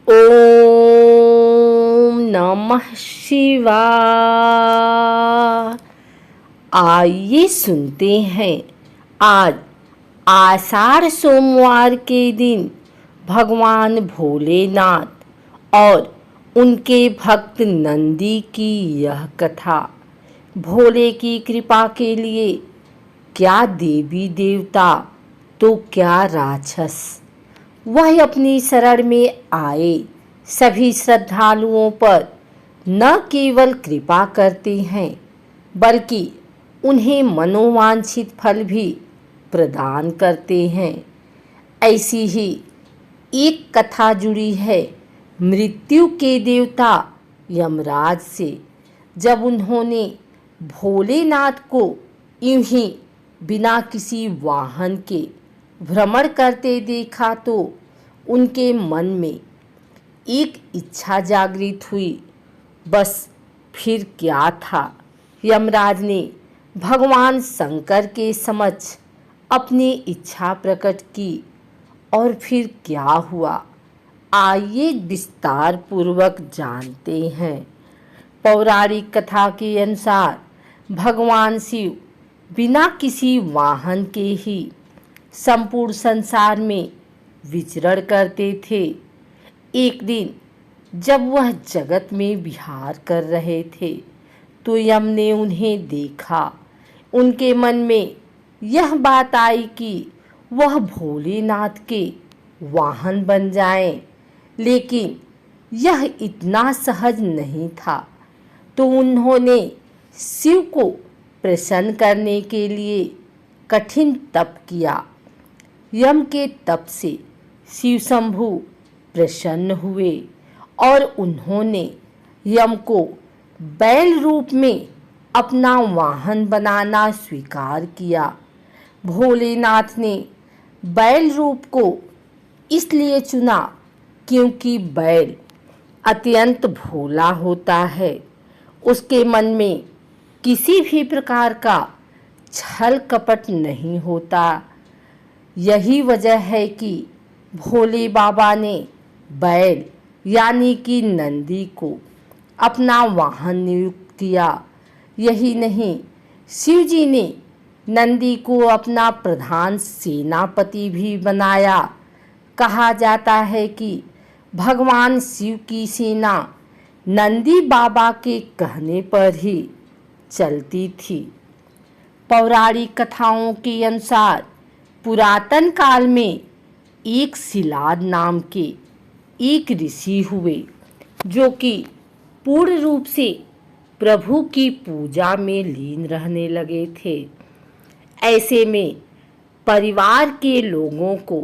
ओम नमः शिवाय। आइए सुनते हैं आज आषाढ़ सोमवार के दिन भगवान भोलेनाथ और उनके भक्त नंदी की यह कथा। भोले की कृपा के लिए क्या देवी देवता तो क्या राक्षस वह अपनी शरण में आए सभी श्रद्धालुओं पर न केवल कृपा करते हैं बल्कि उन्हें मनोवांछित फल भी प्रदान करते हैं। ऐसी ही एक कथा जुड़ी है मृत्यु के देवता यमराज से। जब उन्होंने भोलेनाथ को यूं ही बिना किसी वाहन के भ्रमण करते देखा तो उनके मन में एक इच्छा जागृत हुई। बस फिर क्या था, यमराज ने भगवान शंकर के समक्ष अपनी इच्छा प्रकट की और फिर क्या हुआ, आइए विस्तार पूर्वक जानते हैं। पौराणिक कथा के अनुसार भगवान शिव बिना किसी वाहन के ही संपूर्ण संसार में विचरण करते थे। एक दिन जब वह जगत में विहार कर रहे थे तो यम ने उन्हें देखा। उनके मन में यह बात आई कि वह भोलेनाथ के वाहन बन जाएं, लेकिन यह इतना सहज नहीं था। तो उन्होंने शिव को प्रसन्न करने के लिए कठिन तप किया। यम के तप से शिव शंभु प्रसन्न हुए और उन्होंने यम को बैल रूप में अपना वाहन बनाना स्वीकार किया। भोलेनाथ ने बैल रूप को इसलिए चुना क्योंकि बैल अत्यंत भोला होता है। उसके मन में किसी भी प्रकार का छल कपट नहीं होता। यही वजह है कि भोले बाबा ने बैल यानी कि नंदी को अपना वाहन नियुक्त किया। यही नहीं, शिव जी ने नंदी को अपना प्रधान सेनापति भी बनाया। कहा जाता है कि भगवान शिव की सेना नंदी बाबा के कहने पर ही चलती थी। पौराणिक कथाओं के अनुसार पुरातन काल में एक शिलाद नाम के एक ऋषि हुए जो कि पूर्ण रूप से प्रभु की पूजा में लीन रहने लगे थे। ऐसे में परिवार के लोगों को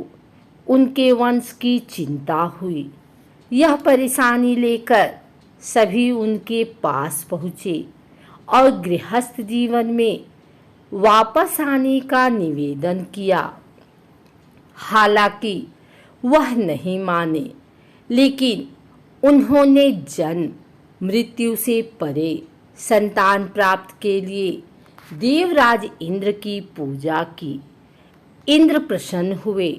उनके वंश की चिंता हुई। यह परेशानी लेकर सभी उनके पास पहुँचे और गृहस्थ जीवन में वापस आने का निवेदन किया। हालांकि वह नहीं माने, लेकिन उन्होंने जन्म मृत्यु से परे संतान प्राप्त के लिए देवराज इंद्र की पूजा की। इंद्र प्रसन्न हुए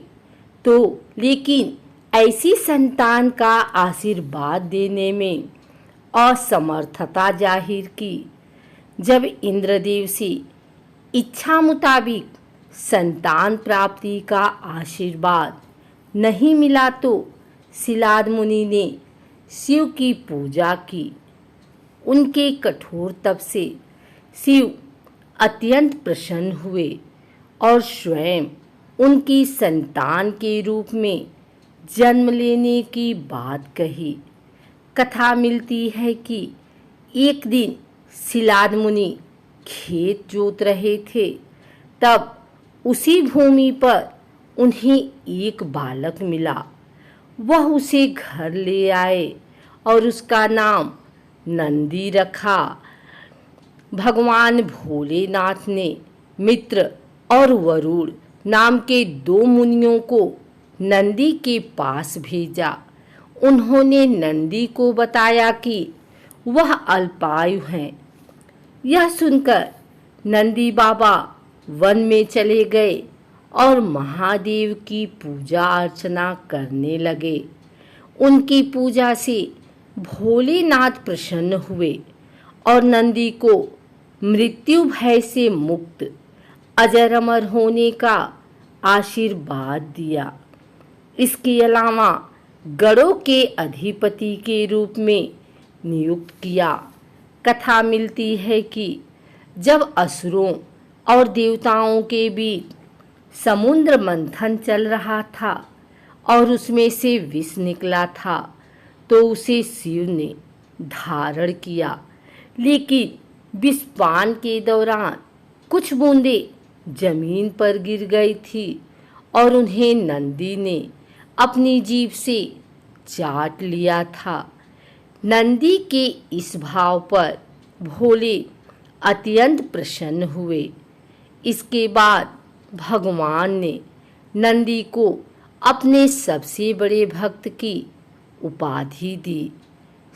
तो लेकिन ऐसी संतान का आशीर्वाद देने में असमर्थता जाहिर की। जब इंद्रदेव से इच्छा मुताबिक संतान प्राप्ति का आशीर्वाद नहीं मिला तो शिलाद मुनि ने शिव की पूजा की। उनके कठोर तप से शिव अत्यंत प्रसन्न हुए और स्वयं उनकी संतान के रूप में जन्म लेने की बात कही। कथा मिलती है कि एक दिन शिलाद मुनि खेत जोत रहे थे, तब उसी भूमि पर उन्हें एक बालक मिला। वह उसे घर ले आए और उसका नाम नंदी रखा। भगवान भोलेनाथ ने मित्र और वरुण नाम के दो मुनियों को नंदी के पास भेजा। उन्होंने नंदी को बताया कि वह अल्पायु हैं। यह सुनकर नंदी बाबा वन में चले गए और महादेव की पूजा अर्चना करने लगे। उनकी पूजा से भोलेनाथ प्रसन्न हुए और नंदी को मृत्यु भय से मुक्त अजर अमर होने का आशीर्वाद दिया। इसके अलावा गणों के अधिपति के रूप में नियुक्त किया। कथा मिलती है कि जब असुरों और देवताओं के बीच समुद्र मंथन चल रहा था और उसमें से विष निकला था तो उसे शिव ने धारण किया, लेकिन विषपान के दौरान कुछ बूंदें जमीन पर गिर गई थी और उन्हें नंदी ने अपनी जीभ से चाट लिया था। नंदी के इस भाव पर भोले अत्यंत प्रसन्न हुए। इसके बाद भगवान ने नंदी को अपने सबसे बड़े भक्त की उपाधि दी।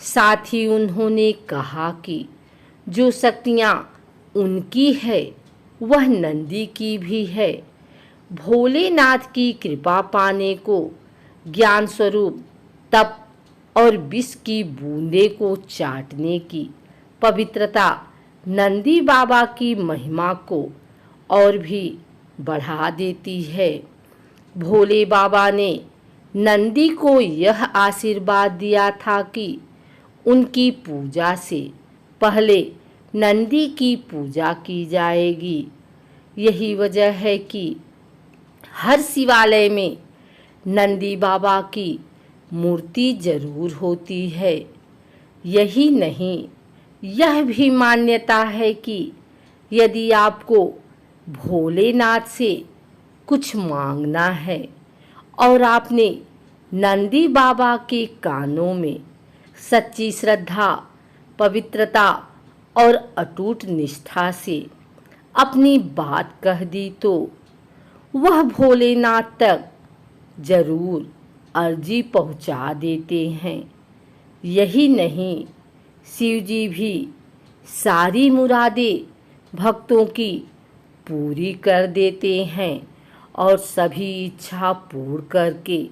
साथ ही उन्होंने कहा कि जो शक्तियाँ उनकी है वह नंदी की भी है। भोलेनाथ की कृपा पाने को ज्ञान स्वरूप तप और विष की बूंदे को चाटने की पवित्रता नंदी बाबा की महिमा को और भी बढ़ा देती है। भोले बाबा ने नंदी को यह आशीर्वाद दिया था कि उनकी पूजा से पहले नंदी की पूजा की जाएगी। यही वजह है कि हर शिवालय में नंदी बाबा की मूर्ति जरूर होती है। यही नहीं, यह भी मान्यता है कि यदि आपको भोलेनाथ से कुछ मांगना है और आपने नंदी बाबा के कानों में सच्ची श्रद्धा, पवित्रता और अटूट निष्ठा से अपनी बात कह दी तो वह भोलेनाथ तक जरूर अर्जी पहुंचा देते हैं। यही नहीं, शिव जी भी सारी मुरादें भक्तों की पूरी कर देते हैं और सभी इच्छा पूर्ण करके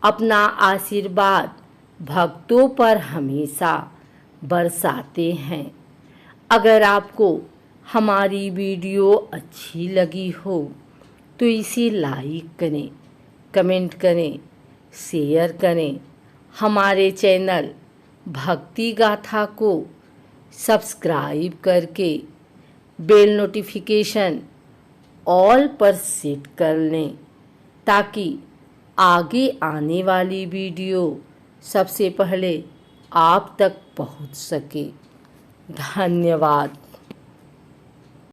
अपना आशीर्वाद भक्तों पर हमेशा बरसाते हैं। अगर आपको हमारी वीडियो अच्छी लगी हो तो इसे लाइक करें, कमेंट करें, शेयर करें। हमारे चैनल भक्ति गाथा को सब्सक्राइब करके बेल नोटिफिकेशन ऑल पर सेट कर लें ताकि आगे आने वाली वीडियो सबसे पहले आप तक पहुंच सके। धन्यवाद।